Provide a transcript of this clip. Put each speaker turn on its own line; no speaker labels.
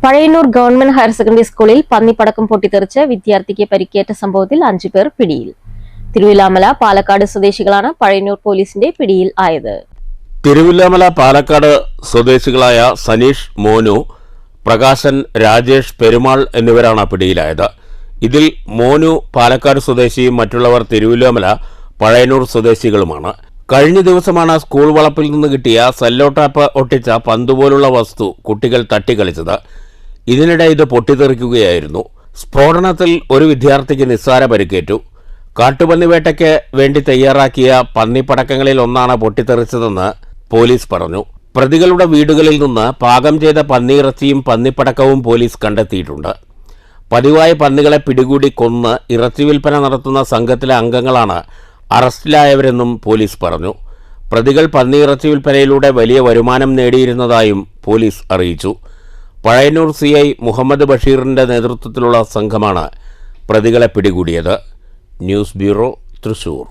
Pazhayannur government higher secondary സ്കൂളിൽ പന്നിപ്പടക്കം പൊട്ടിത്തെറിച്ച് വിദ്യാർത്ഥിക്ക് പരിക്കേറ്റ സംഭവത്തിൽ 5 പേർ പിടിയിൽ. തിരുവില്ലാമല, പാലക്കാട് സ്വദേശികളാണ് പഴയന്നൂർ പോലീസിന്റെ പിടിയിൽ ആയത്.
തിരുവില്ലാമല, പാലക്കാട് സ്വദേശികളായ സനീഷ്, മോനു, പ്രകാശൻ, രാജേഷ്, പെരുമാൾ എന്നിവരാണ് പിടിയിലായത്. ഇതിൽ മോനു പാലക്കാട് സ്വദേശിയും മറ്റുള്ളവർ തിരുവില്ലാമല, പഴയന്നൂർ സ്വദേശികളുമാണ്. കഴിഞ്ഞ ദിവസമാണ് സ്കൂൾ വളപ്പിൽ നിന്ന് കിട്ടിയ സെല്ലോ ടാപ്പ് ഒട്ടിച്ച പന്തുപോലുള്ള വസ്തു കുട്ടികൾ തട്ടിക്കളിച്ചത്. ഇതിനിടെ ഇത് പൊട്ടിത്തെറിക്കുകയായിരുന്നു. സ്ഫോടനത്തിൽ ഒരു വിദ്യാർത്ഥിക്ക് നിസ്സാര പരിക്കേറ്റു. കാട്ടുപന്നിവേട്ടയ്ക്ക് വേണ്ടി തയ്യാറാക്കിയ പന്നിപ്പടക്കങ്ങളിൽ ഒന്നാണ് പൊട്ടിത്തെറിച്ചതെന്ന് പോലീസ് പറഞ്ഞു. പ്രതികളുടെ വീടുകളിൽ നിന്ന് പാകം ചെയ്ത പന്നിയിറച്ചിയും പന്നിപ്പടക്കവും പോലീസ് കണ്ടെത്തിയിട്ടുണ്ട്. പതിവായി പന്നികളെ പിടികൂടി കൊന്ന് ഇറച്ചി വിൽപ്പന നടത്തുന്ന സംഘത്തിലെ അംഗങ്ങളാണ് അറസ്റ്റിലായവരെന്നും പോലീസ് പറഞ്ഞു. പ്രതികൾ പന്നിയിറച്ചി വിൽപ്പനയിലൂടെ വലിയ വരുമാനം നേടിയിരുന്നതായും പോലീസ് അറിയിച്ചു. പഴയന്നൂർ CI മുഹമ്മദ് ബഷീറിന്റെ നേതൃത്വത്തിലുള്ള സംഘമാണ് പ്രതികളെ പിടികൂടിയത്. News bureau, Thrissur.